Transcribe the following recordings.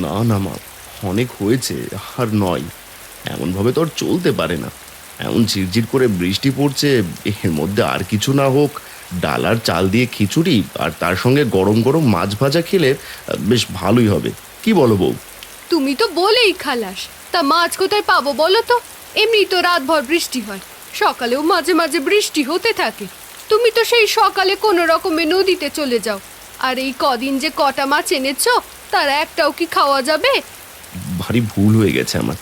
না না মা, অনেক হয়েছে। আর নয়, এমনভাবে তো আর চলতে পারে না। এমন ঝিরঝির করে বৃষ্টি পড়ছে, এর মধ্যে আর কিছু না হোক, ডাল আর চাল দিয়ে খিচুড়ি আর তার সঙ্গে গরম গরম মাছ ভাজা খেলে বেশ ভালোই হবে। কি বলো বউ? তুমি তো বলেই খালাস, তা মাছ কোথায় পাবো বলো তো? এমনি তো রাতভর বৃষ্টি হয়, সকালেও মাঝে মাঝে বৃষ্টি হতে থাকে। তুমি তো সেই সকালে কোনো রকমে নদীতে চলে যাও, আর এই কদিন যে কটা মাছ এনেছো তার একটাও কি খাওয়া যাবে? ভারী ভুল হয়ে গেছে আমার।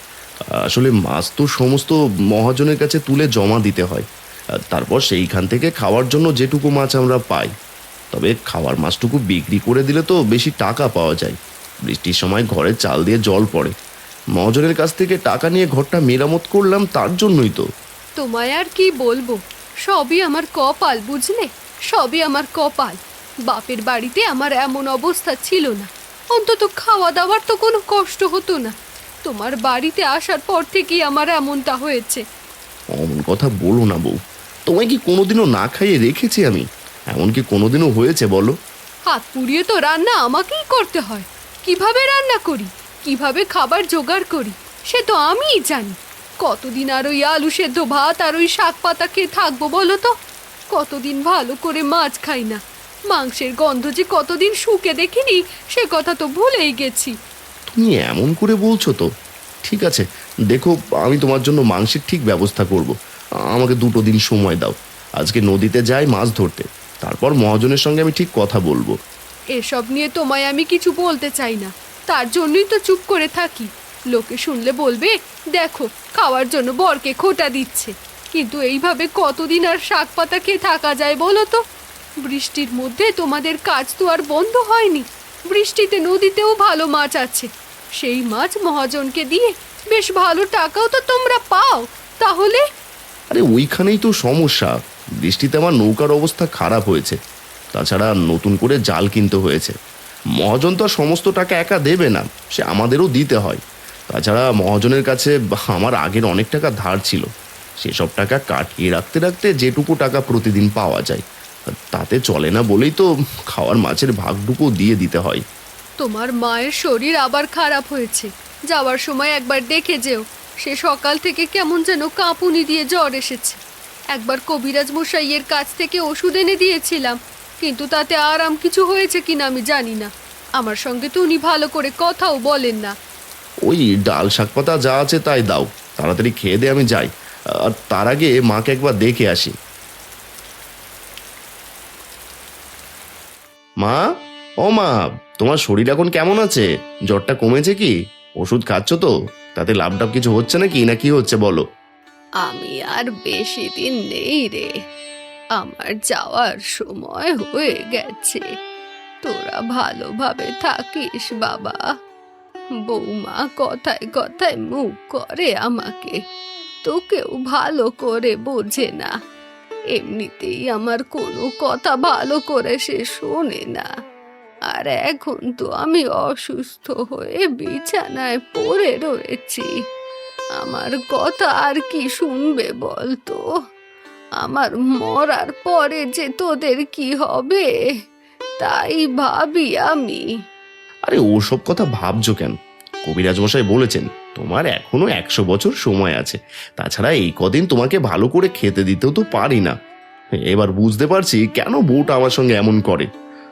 আসলে মাছ তো সমস্ত মহাজনের কাছে তুলে জমা দিতে হয়, তারপর সেইখান থেকে খাওয়ার জন্য যেটুকু মাছ আমরা পাই। তবে খাওয়ার মাছটুকু বিক্রি করে দিলে তো বেশি টাকা পাওয়া যায়। বৃষ্টির সময় ঘরে চাল দিয়ে জল পড়ে, মহাজনের কাছ থেকে টাকা নিয়ে ঘরটা মেরামত করলাম, তার জন্যই তো। তোমায় আর কি বলবো, সবই আমার কপাল বুঝলে, সবই আমার কপাল। বাপের বাড়িতে আমার এমন অবস্থা ছিল না, অন্তত খাওয়া দাওয়ার তো কোনো কষ্ট হতো না। তোমার বাড়িতে আসার পর থেকেই আমার এমনটা হয়েছে। অমন কথা বলো না বউ, তোমায় কি কোনোদিনও না খাইয়ে রেখেছি আমি? এমন কি কোনোদিনও হয়েছে বলো? হাত পুড়িয়ে তো রান্না আমাকেই করতে হয়। কিভাবে রান্না করি, কিভাবে খাবার জোগাড় করি, সে তো আমিই জানি। কতদিন আর ওই আলু সেদ্ধ ভাত আর ওই শাক পাতা খেয়ে থাকবো বলো তো? কতদিন ভালো করে মাছ খাই না, মাংসের গন্ধ যে কতদিন শুকে দেখিনি সে কথা তো ভুলেই গেছি। তুমি এমন করে বলছো তো? ঠিক আছে, দেখো, আমি তোমার জন্য মাংসের ঠিক ব্যবস্থা করব। আমাকে 2 দিন সময় দাও। আজকে নদীতে যাই মাছ ধরতে, তারপর মহাজনের সঙ্গে আমি ঠিক কথা বলবো। এসব নিয়ে তোমায় আমি কিছু বলতে চাই না, তার জন্যই তো চুপ করে থাকি। লোকে শুনলে বলবে, দেখো খাওয়ার জন্য বরকে খোঁটা দিচ্ছে। কিন্তু এইভাবে কতদিন আর শাক পাতা খেয়ে থাকা যায় বলো তো? বৃষ্টির মধ্যে তোমাদের কাজ তো আর বন্ধ হয়নি। বৃষ্টিতে নদীতেও ভালো মাছ আছে, সেই মাছ মহাজনকে দিয়ে বেশ ভালো টাকাও তো তোমরা পাও। তাহলে আরে ওইখানেই তো সমস্যা। বৃষ্টিতে আমার নৌকার অবস্থা খারাপ হয়েছে, তাছাড়া নতুন করে জাল কিনতে হয়েছে। মহাজন তো আর সমস্ত টাকা একা দেবে না, সে আমাদেরও দিতে হয়। তাছাড়া মহাজনের কাছে আমার আগের অনেক টাকা ধার ছিল, সেসব টাকা কাটিয়ে রাখতে রাখতে যেটুকু টাকা প্রতিদিন পাওয়া যায় তাতে চলে না বলেই তো খাওয়ার মাছের ভাগটুকু দিয়ে দিতে হয়। তোমার মায়ের শরীর আবার খারাপ হয়েছে, যাওয়ার সময় একবার দেখে যেও। সে সকাল থেকে কেমন যেন কাঁপুনি দিয়ে জ্বর এসেছে। একবার কবিরাজ মশাইয়ের কাছ থেকে ওষুধ এনে দিয়েছিলাম, কিন্তু তাতে আরাম কিছু হয়েছে কিনা আমি জানি না। আমার সঙ্গে তো উনি ভালো করে কথাও বলেন না। ওই ডাল শাক পাতা যা আছে তাই দাও, তাড়াতাড়ি খেয়ে দে, আমি যাই। আর তার আগে মাকে একবার দেখে আসি। মা, ও মা, তোমার শরীর এখন কেমন আছে? জ্বরটা কমেছে কি? ওষুধ খাচ্ছ তো? তাতে লাভ টাভ কিছু হচ্ছে নাকি, না কি হচ্ছে বলো? আমি আর বেশি দিন নেই রে, আমার যাওয়ার সময় হয়ে গেছে। তোরা ভালোভাবে থাকিস বাবা। বৌমা কথায় কথায় মুখ করে আমাকে, তোকেও ভালো করে বোঝে না। এমনিতেই আমার কোনো কথা ভালো করে সে শোনে না, আর এখন তো আমি অসুস্থ হয়ে বিছানায় পড়ে রয়েছি। আমার কথা আর কি শুনবে বলতো? আমার মরার পরে যে তোদের কি হবে, তাই ভাবি আমি। আরে ওসব কথা ভাবছো কেন? কবিরাজ মশাই বলেছেন তোমার এখনো 100 বছর সময় আছে। তাছাড়া এই কদিন তোমাকে ভালো করে খেতে দিতেও তো পারি না। এবার বুঝতে পারছি কেন বউটা আমার সঙ্গে এমন করে।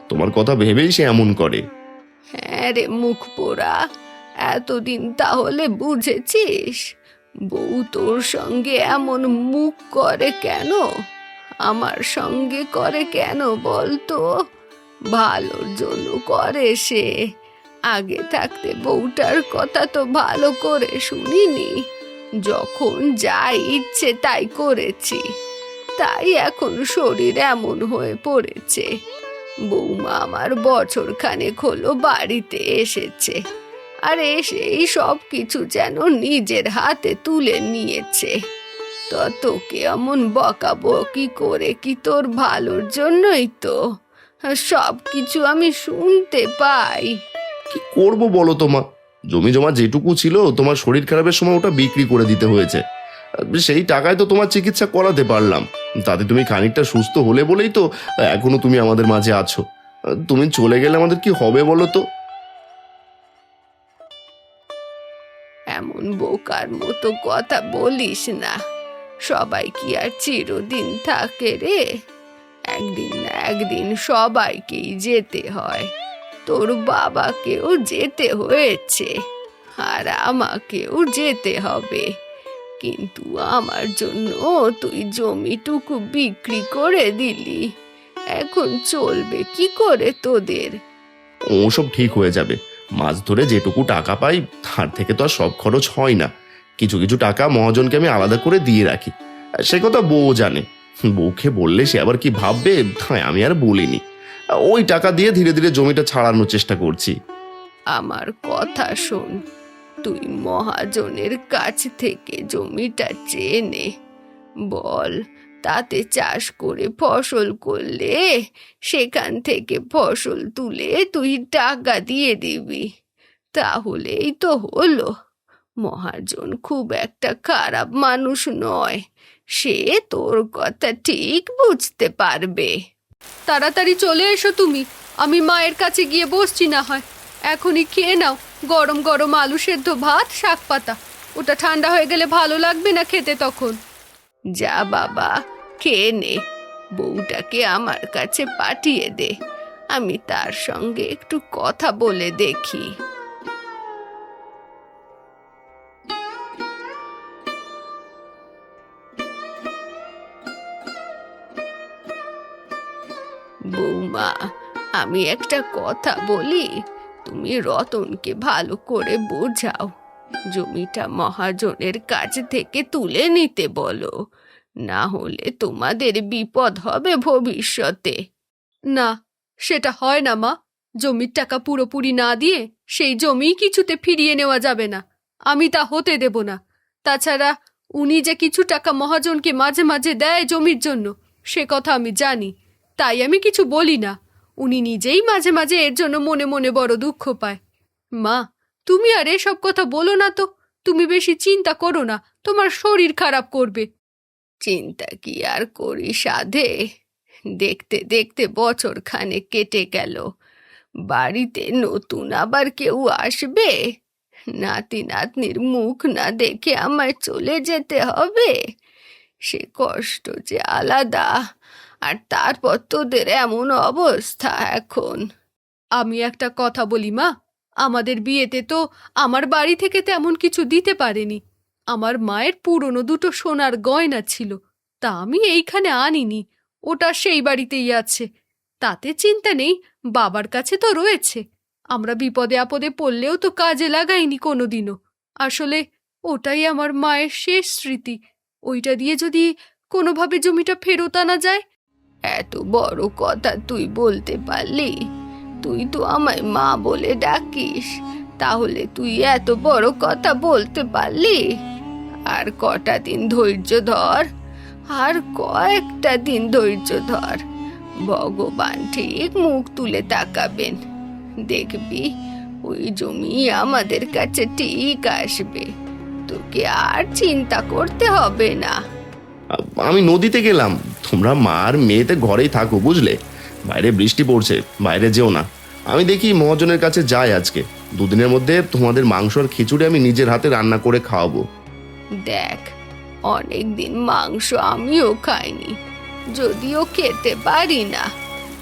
তোমার কথা ভেবেই সে এমন করে। হ্যাঁ রে মুখ পোড়া, এতদিন তাহলে বুঝেছিস বউ তোর সঙ্গে এমন মুখ করে কেন? আমার সঙ্গে করে কেন বলতো? ভালোর জন্য করে সে। আগে থাকতে বউটার কথা তো ভালো করে শুনিনি, যখন যা ইচ্ছে তাই করেছি, তাই এখন শরীর এমন হয়ে পড়েছে। বৌমা আমার বছর খানেক হলো বাড়িতে এসেছে, আর এসেই সব কিছু যেন নিজের হাতে তুলে নিয়েছে। তো তোকে এমন বকাবকি করে কি তোর ভালোর জন্যই তো? সব কিছু আমি শুনতে পাই। কি করব বলো তোমা? জমি জমা যেটুকু ছিল তোমার শরীর খারাপের সময় ওটা বিক্রি করে দিতে হয়েছে। সেই টাকায় তো তোমার চিকিৎসা করাতে পারলাম। তাতে তুমি খানিকটা সুস্থ হলে বলেই তো এখনো তুমি আমাদের মাঝে আছো। তুমি চলে গেলে আমাদের কি হবে বলো তো? বোকার মতো কথা বলিস না। সবাই কি আর চিরদিন থাকে রে? একদিন না একদিন সবাইকেই যেতে হয়। তোর বাবাকেও যেতে হয়েছে, আর আমাকেও যেতে হবে। কিন্তু আমার জন্য তুই জমিটুকু বিক্রি করে দিলি। এখন চলবে কি করে তোদের? ওসব ঠিক হয়ে যাবে। মাছ ধরে যেটুকু টাকা পাই তার থেকে তো আর সব খরচ হয় না। কিছু কিছু টাকা মহাজনকে আমি আলাদা করে দিয়ে রাখি। সে কথা বউ জানে। বউকে বললে সে আবার কি ভাববে, তাই আমি আর বলিনি। ওই টাকা দিয়ে ধীরে ধীরে জমিটা ছাড়ানোর চেষ্টা করছি। আমার কথা শোন, তুই মহাজনের কাছ থেকে জমিটা চেয়ে নে। বল, তাতে চাষ করে ফসল করলে সেখান থেকে ফসল তুলে তুই টাকা দিয়ে দিবি। তাহলেই তো হলো। মহাজন খুব একটা খারাপ মানুষ নয়, সে তোর কথা ঠিক বুঝতে পারবে। তাড়াতাড়ি চলে এসো তুমি, আমি মায়ের কাছে গিয়ে বসছি না হয়। এখনই খেয়ে নাও গরম গরম আলু সেদ্ধ ভাত, শাক পাতা। ওটা ঠান্ডা হয়ে গেলে ভালো লাগবে না খেতে তখন। যা বাবা, খেয়ে নে। বউটাকে আমার কাছে পাঠিয়ে দে, আমি তার সঙ্গে একটু কথা বলে দেখি। বৌমা, আমি একটা কথা বলি, তুমি রতনকে ভালো করে বোঝাও। জমিটা মহাজনের কাছ থেকে তুলে নিতে বলো, না হলে তোমাদের বিপদ হবে ভবিষ্যতে। না, সেটা হয় না মা। জমির টাকা পুরোপুরি না দিয়ে সেই জমি কিছুতে ফিরিয়ে নেওয়া যাবে না। আমি তা হতে দেব না। তাছাড়া উনি যে কিছু টাকা মহাজনকে মাঝে মাঝে দেয় জমির জন্য, সে কথা আমি জানি, তাই আমি কিছু বলি না। উনি নিজেই মাঝে মাঝে এর জন্য মনে মনে বড় দুঃখ পায়। মা, তুমি আর এসব কথা বলো না তো। তুমি বেশি চিন্তা করো না, তোমার শরীর খারাপ করবে। চিন্তা কি আর করি সাধে? দেখতে দেখতে বছর খানেক কেটে গেল। বাড়িতে নতুন আবার কেউ আসবে? নাতি নাতনির মুখ না দেখে আমায় চলে যেতে হবে? সে কষ্ট যে আলাদা। আর তারপর তোদের এমন অবস্থা এখন। আমি একটা কথা বলি মা, আমাদের বিয়েতে তো আমার বাড়ি থেকে তেমন কিছু দিতে পারেনি। আমার মায়ের পুরনো দুটো সোনার গয়না ছিল, তা আমি এইখানে আনিনি। ওটা সেই বাড়িতেই আছে। তাতে চিন্তা নেই, বাবার কাছে তো রয়েছে। আমরা বিপদে আপদে পড়লেও তো কাজে লাগাইনি কোনোদিনও। আসলে ওটাই আমার মায়ের শেষ স্মৃতি। ওইটা দিয়ে যদি কোনোভাবে জমিটা ফেরত আনা যায়। এত বড় কথা তুই বলতে পারলি? তুই তো আমায় মা বলে ডাকিস, তাহলে তুই এত বড় কথা বলতে পারলি? আর কটা দিন ধৈর্য ধর, আর কয়েকটা দিন ধৈর্য ধর। ভগবান ঠিক মুখ তুলে তাকাবেন, দেখবি ওই জমি আমাদের কাছে ঠিক আসবে। তোকে আর চিন্তা করতে হবে না। আমি নদীতে গেলাম, তোমরা মা আর মেয়েতে ঘরেই থাকো, বুঝলে? বাইরে বৃষ্টি পড়ছে, বাইরে যেও না। আমি দেখি মহাজনের কাছে যাই আজকে। দুদিনের মধ্যে তোমাদের মাংস আর খিচুড়ি আমি নিজের হাতে রান্না করে খাওয়াবো। দেখ, অনেকদিন মাংস আমিও খাইনি, যদিও খেতে পারি না।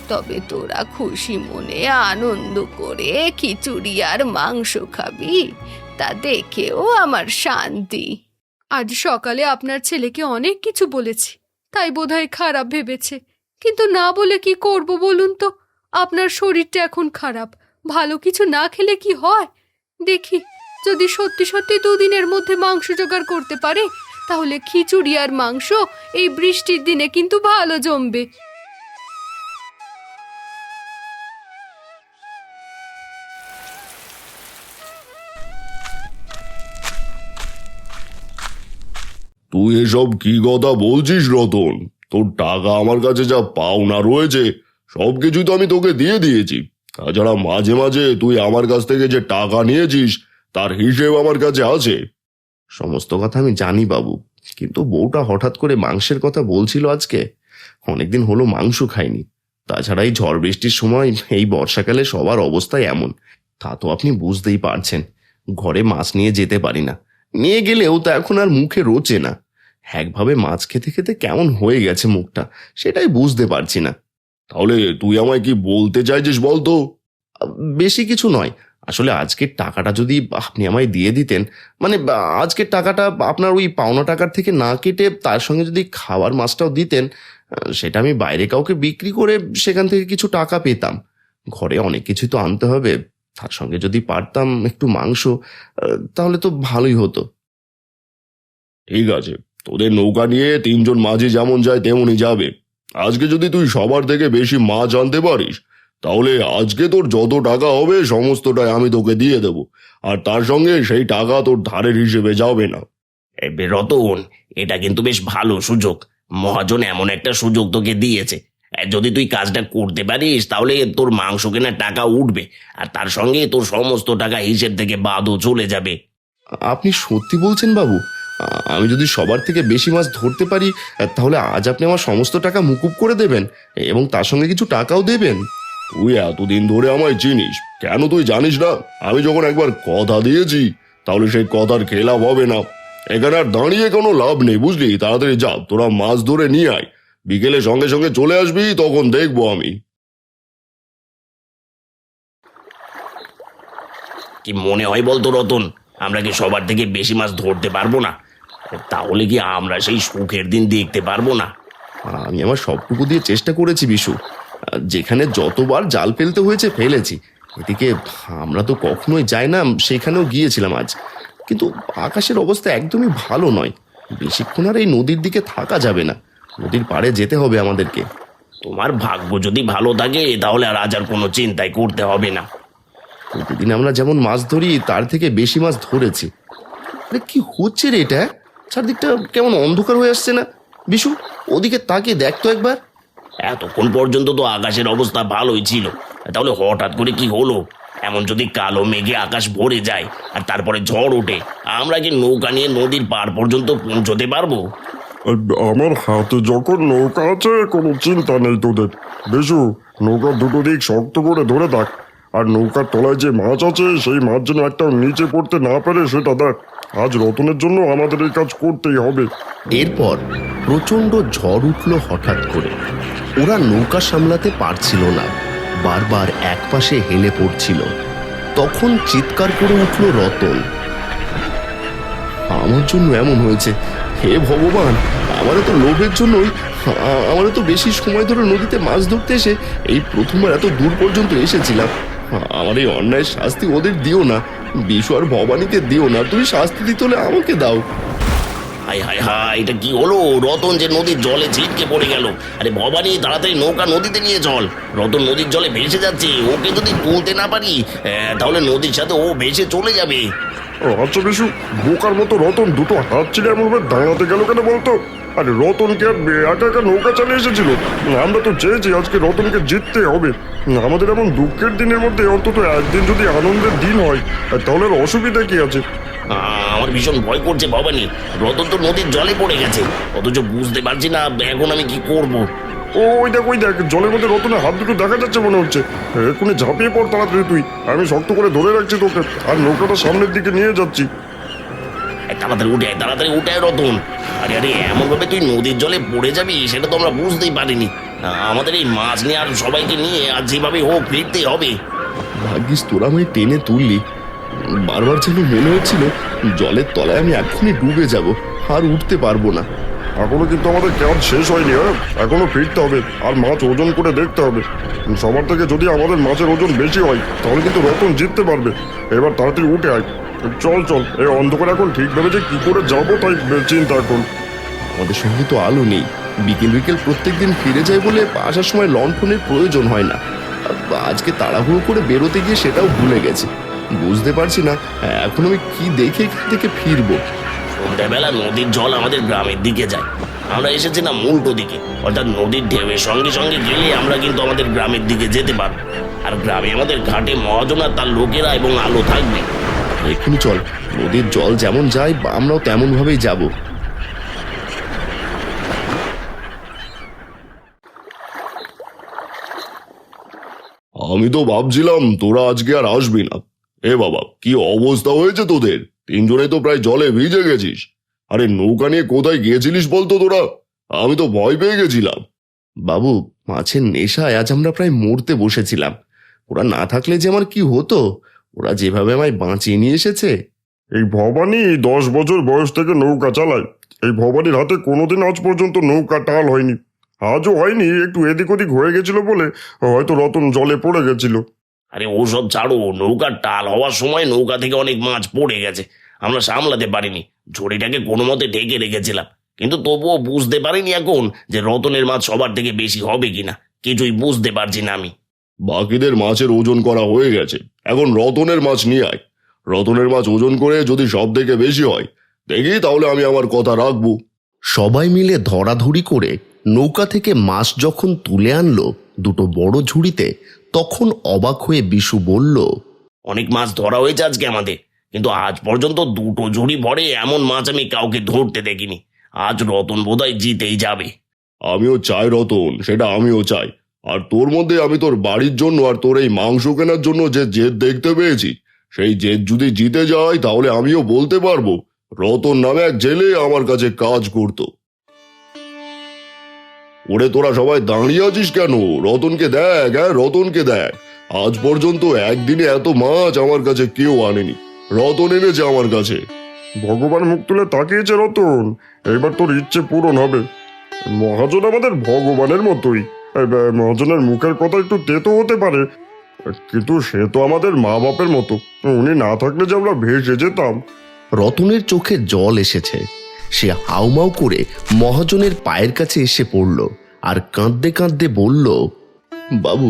তবে তোরা খুশি মনে আনন্দ করে খিচুড়ি আর মাংস খাবি, তা দেখেও আমার শান্তি। আজ সকালে আপনার ছেলেকে অনেক কিছু বলেছি, তাই বোধহয় খারাপ ভেবেছে। কিন্তু না বলে কি করব বলুন তো? আপনার শরীরটা এখন খারাপ, ভালো কিছু না খেলে কি হয়? দেখি, যদি সত্যি সত্যি দুদিনের মধ্যে মাংস জোগাড় করতে পারে, তাহলে খিচুড়ি আর মাংস এই বৃষ্টির দিনে কিন্তু ভালো জমবে। তুই এসব কি কথা বলছিস রতন? তোর টাকা আমার কাছে যা পাওনা রয়েছে সব কিছুই তো আমি তোকে দিয়ে দিয়েছি। তাছাড়া মাঝে মাঝে তুই আমার কাছ থেকে যে টাকা নিয়েছিস তার হিসেব আমার কাছে আছে। সমস্ত কথা আমি জানি বাবু, কিন্তু বউটা হঠাৎ করে মাংসের কথা বলছিল আজকে। অনেকদিন হলো মাংস খাইনি। তাছাড়া এই ঝড় বৃষ্টির সময় এই বর্ষাকালে সবার অবস্থাই এমন। তা তো আপনি বুঝতেই পারছেন। ঘরে মাছ নিয়ে যেতে পারি না, নিয়ে গেলেও তা এখন আর মুখে রোচে না। একভাবে মাছ খেতে খেতে কেমন হয়ে গেছে মুখটা, সেটাই বুঝতে পারছি না। তাহলে তুই আমায় কি বলতে চাইছিস বলতো? বেশি কিছু নয়, আসলে আজকের টাকাটা যদি আপনি আমায় দিয়ে দিতেন, মানে আজকের টাকাটা আপনার ওই পাওনা টাকার থেকে না কেটে তার সঙ্গে যদি খাওয়ার মাছটাও দিতেন, সেটা আমি বাইরে কাউকে বিক্রি করে সেখান থেকে কিছু টাকা পেতাম। ঘরে অনেক কিছু তো আনতে হবে, তার সঙ্গে যদি পারতাম একটু মাংস, তাহলে তো ভালোই হতো। ঠিক আছে, তোদের নৌকা নিয়ে 3 জন মাঝি যেমন যায় তেমনই যাবে। আজকে যদি তুই সবার থেকে বেশি মাছ আনতে পারিস, তাহলে আজকে তোর যত টাকা হবে সমস্তটাই আমি তোকে দিয়ে দেব। আর তার সঙ্গে সেই টাকা তোর ধারের হিসেবে যাবে না। রতন, এটা কিন্তু বেশ ভালো সুযোগ। মহাজন এমন একটা সুযোগ তোকে দিয়েছে। যদি তুই কাজটা করতে পারিস তাহলে তোর মাংস কেনার টাকা উঠবে, আর তার সঙ্গে তোর সমস্ত টাকা হিসেব থেকে বাদও চলে যাবে। আপনি সত্যি বলছেন বাবু? আমি যদি সবার থেকে বেশি মাছ ধরতে পারি, তাহলে আজ আপনি আমার সমস্ত টাকা মুকুব করে দেবেন এবং তার সঙ্গে কিছু টাকাও দেবেন? তুই এতদিন ধরে আমায় চিনিস, কেন তুই জানিস না? আমি যখন একবার কথা দিয়েছি, তাহলে সেই কথার খেলাপ হবে না। এখানে আর দাঁড়িয়ে কোনো লাভ নেই, বুঝলি? তাড়াতাড়ি যা, তোরা মাছ ধরে নিয়ে আয়। বিকেলে সঙ্গে সঙ্গে চলে আসবি, তখন দেখবো আমি। কি মনে হয় বলতো রতন, আমরা কি সবার থেকে বেশি মাছ ধরতে পারবো না? তাহলে কি আমরা সেই সুখের দিন দেখতে পারবো না? আমি আমার সবটুকু দিয়ে চেষ্টা করেছি বিশু, যেখানে যতবার জাল ফেলতে হয়েছে ফেলেছি। এদিকে আমরা তো কখনোই যাই না, সেখানেও গিয়েছিলাম আজ, কিন্তু আকাশের অবস্থা একদমই ভালো নয়। বেশিক্ষণ আর এই নদীর দিকে থাকা যাবে না, নদীর পাড়ে যেতে হবে আমাদেরকে। তোমার ভাগ্য যদি ভালো থাকে তাহলে আর আজ আর কোনো চিন্তাই করতে হবে না। প্রতিদিন আমরা যেমন মাছ ধরি তার থেকে বেশি মাছ ধরেছি। আরে কি হচ্ছে রে এটা? চারদিকটা কেমন অন্ধকার হয়ে আসছে না বিশু? ওদিকে তাকিয়ে দেখ তো একবার। এতক্ষণ পর্যন্ত তো আকাশের অবস্থা ভালোই ছিল, তাহলে হঠাৎ করে কি হলো? এমন যদি কালো মেঘে আকাশ ভরে যায় আর তারপরে ঝড় ওঠে, আমরা কি নৌকা নিয়ে নদীর পার পর্যন্ত পৌঁছতে পারবো? আমার হাতে যখন নৌকা আছে, কোনো চিন্তা নেই তোদের। বেশু, নৌকার দুটো দিক শক্ত করে ধরে থাক। আর নৌকার তলায় যে মাছ আছে, সেই মাছ যেন একটা নিচে পড়তে না পারে সেটা দেখ। আজ রতনের জন্য আমাদের এই কাজ করতেই হবে। এরপর প্রচণ্ড ঝড় উঠল হঠাৎ করে। ওরা নৌকা সামলাতে পারছিল না, বারবার একপাশে হেলে পড়ছিল। তখন চিৎকার করে উঠল রতন, আমার জন্য এমন হয়েছে, হে ভগবান! আমারও তো লোভের জন্যই, আমারও তো বেশি সময় ধরে নদীতে মাছ ধরতে এসে এই প্রথমবার এত দূর পর্যন্ত এসেছিলাম। আমার এই অন্যায় শাস্তি ওদের দিও না, বিশু আর ভবানীকে দিও না, তুমি শাস্তি দিতে হলে আমাকে দাও। হাই হাই হাই, এটা কি হলো? রতন যে নদীর জলে ছিটকে পড়ে গেল। আরে ভবানী, তাড়াতাড়ি নৌকা নদীতে নিয়ে চল। রতন নদীর জলে ভেসে যাচ্ছে, ওকে যদি তুলতে না পারি তাহলে নদীর সাথে ও ভেসে চলে যাবে। আচ্ছা বেশু, বোকার মতো রতন দুটো হাত ছেড়ে এমনভাবে দাঁড়াতে গেল কেন বলতো? আরে রতনকে আর একা একা নৌকা চালিয়ে এসেছিল? আমরা তো চেয়েছি আজকে রতনকে জিততে হবে। আমাদের এমন দুঃখের দিনের মধ্যে অন্তত একদিন যদি আনন্দের দিন হয়, তাহলে আর অসুবিধা কি আছে? আমার ভীষণ ভয় করছে ভবানী, রতন তো নদীর জলে পড়ে গেছে, অথচ বুঝতে পারছি না এখন আমি কি করব। ওই দেখ, ওই দেখ, জলের মধ্যে রতনের হাত দুটো দেখা যাচ্ছে মনে হচ্ছে। এক্ষুনি ঝাঁপিয়ে পড় তাড়াতাড়ি তুই, আমি শক্ত করে ধরে রাখছি তোকে, আর নৌকাটা সামনের দিকে নিয়ে যাচ্ছি। তাড়াতাড়ি উঠে আয়, তাড়াতাড়ি উঠে আয় রতন। আরে আরে, এমন ভাবে তুই নদীর জলে পড়ে যাবি সেটা তো আমরা বুঝতেই পারিনি। আমাদের এই মাছ নিয়ে আর সবাইকে নিয়ে আর যেভাবে হোক ফিরতেই হবে। ভাগ্যিস তোরা আমায় টেনে তুললি, বারবার যেন মনে হচ্ছিল জলের তলায় আমি এক্ষুনি ডুবে যাব, আর উঠতে পারবো না। এখনো কিন্তু আমাদের কাজ শেষ হয়নি, হ্যাঁ? এখনো ফিরতে হবে, আর মাছ ওজন করে দেখতে হবে। সবার থেকে যদি আমাদের মাছের ওজন বেশি হয়, তাহলে কিন্তু রতন জিততে পারবে। এবার তাড়াতাড়ি উঠে আয়, চল চল। এই অন্ধকার এখন ঠিকভাবে যে কি করে যাবো তাই চিন্তা এখন। আমাদের সঙ্গে তো আলো নেই, বিকেল বিকেল প্রত্যেকদিন ফিরে যায় বলে আসার সময় লণ্ঠনের প্রয়োজন হয় না। আজকে তাড়াহুড়ো করে বেরোতে গিয়ে সেটাও ভুলে গেছি। বুঝতে পারছি না এখন আমি কি দেখে এখান থেকে ফিরবো। সন্ধ্যাবেলা নদীর জল আমাদের গ্রামের দিকে যায়, আমরা এসেছিলাম উল্টো দিকে, অর্থাৎ নদীর ঢেউয়ের সঙ্গে সঙ্গে গেলে আমরা কিন্তু আমাদের গ্রামের দিকে যেতে পারবো। আর গ্রামে আমাদের ঘাটে মহাজন আর তার লোকেরা এবং আলো থাকবে। এক্ষুনি চল, নদীর জল যেমন যায় আমরাও তেমন ভাবেই যাব। আমি তো ভাবছিলাম তোরা আজকে আর আসবি না। এ বাবা, কি অবস্থা হয়েছে তোদের? তিনজনে তো প্রায় জলে ভিজে গেছিস। আরে নৌকা নিয়ে কোথায় গিয়েছিলিস বলতো তোরা? আমি তো ভয় পেয়ে গেছিলাম। বাবু, মাছের নেশায় আজ আমরা প্রায় মরতে বসেছিলাম। ওরা না থাকলে যে আমার কি হতো। ওরা যেভাবে আমায় বাঁচিয়ে নিয়ে এসেছে। এই ভবানী 10 বছর বয়স থেকে নৌকা চালায়। এই ভবানীর হাতে কোনোদিন আজ পর্যন্ত নৌকা টাল হয়নি। আজও হয়নি, একটু এদিক ওদিক হয়ে গেছিল বলে হয়তো রতন জলে পড়ে গেছিল। আরে ওসব ছাড়ো, নৌকার টাল হওয়ার সময় নৌকা থেকে অনেক মাছ পড়ে গেছে, আমরা সামলাতে পারিনি। ঝুড়িটাকে কোনো মতে ঢেকে রেখেছিলাম, কিন্তু তবুও বুঝতে পারিনি এখন যে রতনের মাছ সবার থেকে বেশি হবে কিনা। কিছুই বুঝতে পারছি না আমি। বাকিদের মাছের ওজন করা হয়ে গেছে, এখন রতনের মাছ নিয়ে আয়। রতনের মাছ ওজন করে যদি সব থেকে বেশি হয় দেখি, তাহলে আমি আমার কথা রাখবো। সবাই মিলে ধরাধরি করে নৌকা থেকে মাছ যখন তুলে আনলো দুটো বড় ঝুড়িতে, তখন অবাক হয়ে বিশু বলল, অনেক মাছ ধরা হয়েছে আজকে আমাদের, কিন্তু আজ পর্যন্ত দুটো ঝুড়ি ভরে এমন মাছ আমি কাউকে ধরতে দেখিনি। আজ রতন বোধহয় জিতেই যাবে। আমিও চাই রতন, সেটা আমিও চাই। আর তোর মধ্যে আমি তোর বাড়ির জন্য আর তোর এই মাংস কেনার জন্য যে জেদ দেখতে পেয়েছি, সেই জেদ যদি জিতে যায় তাহলে আমিও বলতে পারবো রতন নামে এক জেলে আমার কাছে কাজ করত। ওরে তোরা সবাই দাঁড়িয়ে আছিস কেন? রতনকে দেখ, হ্যাঁ রতনকে দেখ। আজ পর্যন্ত একদিনে এত মাছ আমার কাছে কেউ আনেনি, রতন এনেছে আমার কাছে। ভগবান মুখ তুলে তাকিয়েছে রতন, এবার তোর ইচ্ছে পূরণ হবে। মহাজন আমাদের ভগবানের মতোই। মহাজনের মুখের কথা একটু তেতো হতে পারে, কিন্তু সে তো আমাদের মা বাপের মতো। উনি না থাকলে যে আমরা ভেসে যেতাম। রতনের চোখে জল এসেছে। সে হাউমাউ করে মহাজনের পায়ের কাছে এসে পড়ল আর কাঁদতে কাঁদতে বলল, বাবু,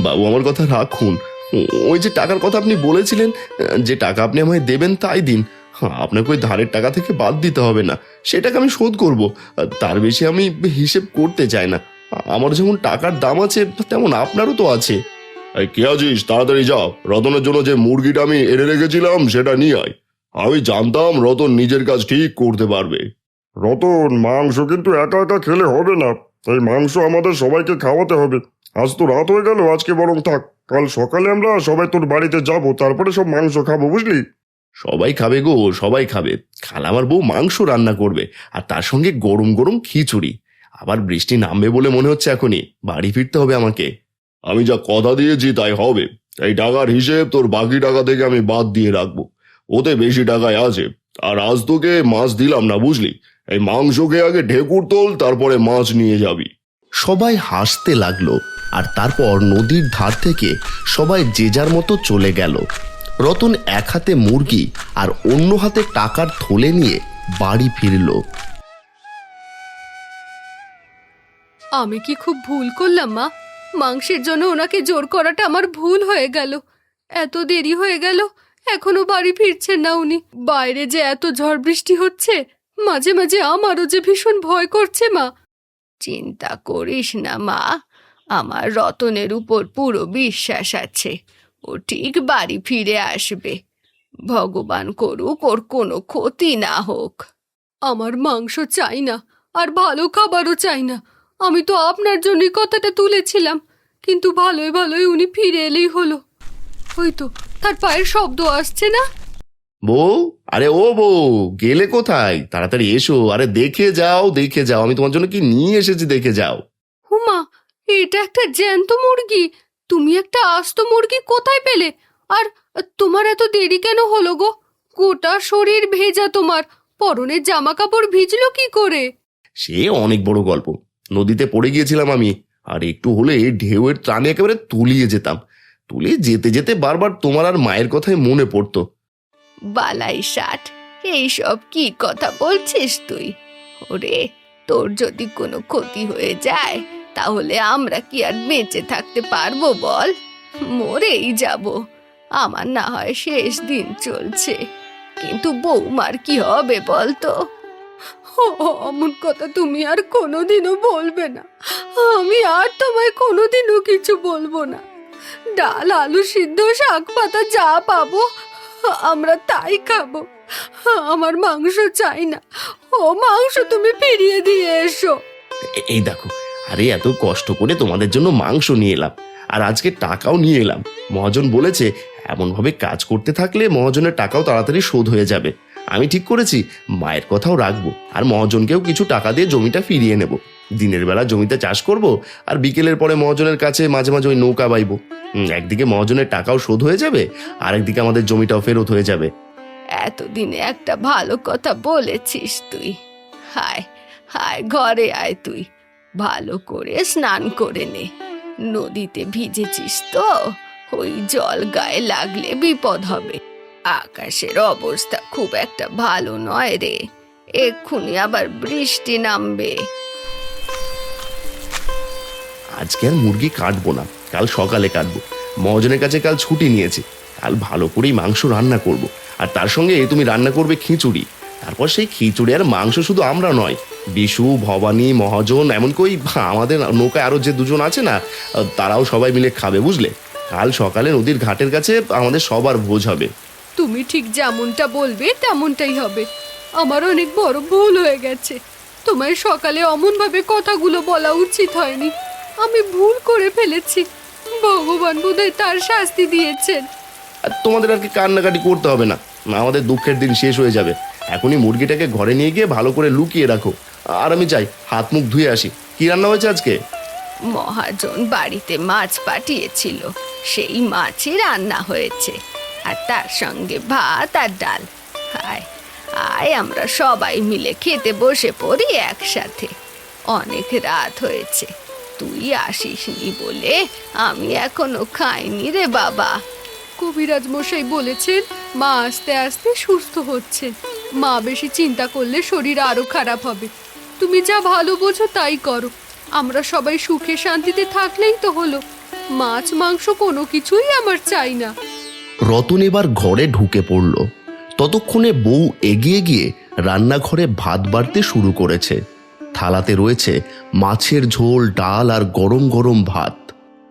বাবু আমার কথা রাখুন। ওই যে টাকার কথা আপনি বলেছিলেন, যে টাকা আপনি আমায় দেবেন তাই দিন। আপনাকে ওই ধারের টাকা থেকে বাদ দিতে হবে না, সেটাকে আমি শোধ করব। তার বেশি আমি হিসেব করতে চাই না। আমার যেমন টাকার দাম আছে তেমন আপনারও তো আছে। এই কে আছিস? তাড়াতাড়ি যাও, রতনের জন্য যে মুরগিটা আমি এনে রেখেছিলাম সেটা নিয়ে আয়। আমি জানতাম রতন নিজের কাজ ঠিক করতে পারবে। রতন, মাংস কিন্তু একা একা খেলে হবে না, এই মাংস আমাদের সবাইকে খাওয়াতে হবে। আজ তো রাত হয়ে গেল, আজকে বরং থাক, কাল সকালে আমরা সবাই তোর বাড়িতে যাব, তারপরে সব মাংস খাবো, বুঝলি? সবাই খাবে গো, সবাই খাবে। কাল আমার বউ মাংস রান্না করবে, আর তার সঙ্গে গরম গরম খিচুড়ি। আবার বৃষ্টি নামবে বলে মনে হচ্ছে, এখনই বাড়ি ফিরতে হবে আমাকে। আমি যা কথা দিয়েছি তাই হবে। এই টাকার হিসেব তোর বাকি টাকা থেকে আমি বাদ দিয়ে রাখবো, ওতে বেশি টাকায় আছে। আর আজ তোকে মাছ দিলাম না, বুঝলি? এই মাংসকে আগে ঢেকুর তোল, তারপরে মাছ নিয়ে যাবি। সবাই হাসতে লাগলো, আর তারপর নদীর ধার থেকে সবাই যে যার মতো চলে গেল। রতন এক হাতে মুরগি আর অন্য হাতে টাকার থলে নিয়ে বাড়ি ফিরল। আমি কি খুব ভুল করলাম মা? মাংসের জন্য ওনাকে জোর করাটা আমার ভুল হয়ে গেল। এত দেরি হয়ে গেল, এখনো বাড়ি ফিরছেন না উনি। বাইরে যে এত ঝড় বৃষ্টি হচ্ছে, মাঝে মাঝে আমারও যে ভীষণ ভয় করছে মা। চিন্তা করিস না মা, আমার রতনের উপর পুরো বিশ্বাস আছে। ও ঠিক বাড়ি ফিরে আসবে। ভগবান করুক ওর কোনো ক্ষতি না হোক। আমার মাংস চাই না, আর ভালো খাবারও চাই না। আমি তো আপনার জন্যই কথাটা তুলেছিলাম, কিন্তু ভালোই ভালোই উনি ফিরে এলেই হলো। ওই তো তার পায়ের শব্দ আসছে না? বউ, আরে ও বউ, গেলে কোথায়? তাড়াতাড়ি এসো। আরে দেখে যাও, দেখে যাও, আমি তোমার জন্য কি নিয়ে এসেছি, দেখে যাও। হুমা, এটা একটা জ্যান্ত মুরগি। তুমি একটা আস্ত মুরগি কোথায় পেলে? আর তোমার এত দেরি কেন হলো গো? গোটা শরীর ভেজা, তোমার পরনের জামা কাপড় ভিজলো কি করে? সে অনেক বড় গল্প। নদীতে পড়ে গিয়েছিলাম আমি, আর একটু হলে ঢেউয়ের ত্রাণে একেবারে তলিয়ে যেতাম। তুলে যেতে যেতে বারবার তোমার আর মায়ের কথাই মনে পড়তো। বালাই ষাট, এইসব কি কথা বলছিস তুই? ওরে, তোর যদি কোনো ক্ষতি হয়ে যায় তাহলে আমরা কি আর বেঁচে থাকতে পারবো বল? মরেই যাব। আমার না হয় শেষ দিন চলছে, কিন্তু বৌমার কি হবে বল তো? অমন কথা তুমি আর কোনোদিনও বলবে না। আমি আর তোমায় কোনোদিনও কিছু বলবো না। ডাল, আলু সিদ্ধ, শাক পাতা যা পাবো আমরা তাই খাবো। আমার মাংস চাই না। ও মাংস তুমি ফিরিয়ে দিয়ে এসো। এই দেখো, আরে এত কষ্ট করে তোমাদের জন্য মাংস নিয়ে এলাম, আর আজকে টাকাও নিয়ে এলাম। মহাজন বলেছে এমনভাবে কাজ করতে থাকলে মহাজনের টাকাও তাড়াতাড়ি শোধ হয়ে যাবে। আমি ঠিক করেছি মায়ের কথাও রাখবো, আর মহাজনকেও কিছু টাকা দিয়ে জমিটা ফিরিয়ে নেব। দিনের বেলা জমিতে চাষ করব, আর বিকেলের পরে মহাজনের কাছে মাঝে মাঝে ওই নৌকা বাইব। একদিকে মহাজনের টাকাও শোধ হয়ে যাবে, আর একদিকে আমাদের জমিটাও ফেরত হয়ে যাবে। এতদিনে একটা ভালো কথা বলেছিস তুই। হায় হায়, ঘরে আয় তুই, ভালো করে স্নান করে নে। নদীতে ভিজেছিস তো, ওই জল গায়ে লাগলে বিপদ হবে। আকাশের অবস্থা খুব একটা ভালো নয় রে, এক্ষুনি আবার বৃষ্টি নামবে। আজকে আর মুরগি কাটবো না, কাল সকালে কাটবো। মহাজনের কাছে কাল ছুটি নিয়েছি, কাল ভালো করেই মাংস রান্না করব। আর তার সঙ্গে তুমি রান্না করবে খিচুড়ি। তারপর সেই খিচুড়ি আর মাংস শুধু আমরা নয়, বিশু, ভবানী, মহাজন, এমনকি ওই আমাদের নৌকায় আরো যে দুজন আছে না, তারাও সবাই মিলে খাবে, বুঝলে? কাল সকালে নদীর ঘাটের কাছে আমাদের সবার ভোজ হবে। তুমি ঠিক যেমনটা বলবে তেমনটাই হবে। আমার অনেক বড় ভুল হয়ে গেছে, তোমায় সকালে অমনভাবে কথাগুলো বলা উচিত হয়নি। আমি ভুল করে ফেলেছি, ভগবান বোধহয় তার শাস্তি দিয়েছেন। আর তোমাদের আর কি কান্নাকাটি করতে হবে না, আমাদের দুঃখের দিন শেষ হয়ে যাবে। এখনই মুরগিটাকে ঘরে নিয়ে গিয়ে ভালো করে লুকিয়ে রাখো, আর আমি যাই হাত মুখ ধুয়ে আসি। কি রান্না হয়েছে আজকে? মহাজন বাড়িতে মাছ পাঠিয়েছিল, সেই মাছই রান্না হয়েছে, আর তার সঙ্গে ভাত আর ডাল। আয় আয়, আমরা সবাই মিলে খেতে বসে পড়ি একসাথে। অনেক রাত হয়েছে, তুই আসিসনি বলে আমি এখনো খাইনি রে বাবা। কবিরাজ মশাই বলেছেন মা আস্তে আস্তে সুস্থ হচ্ছেন, মা বেশি চিন্তা করলে শরীর আরো খারাপ হবে। তুমি যা ভালো বোঝো তাই করো, আমরা সবাই সুখে শান্তিতে থাকলেই তো হলো। মাছ মাংস কোনো কিছুই আমার চাই না। রতন এবার ঘরে ঢুকে পড়ল। ততক্ষণে বউ এগিয়ে গিয়ে রান্নাঘরে ভাত বাড়তে শুরু করেছে। থালাতে রয়েছে মাছের ঝোল, ডাল আর গরম গরম ভাত।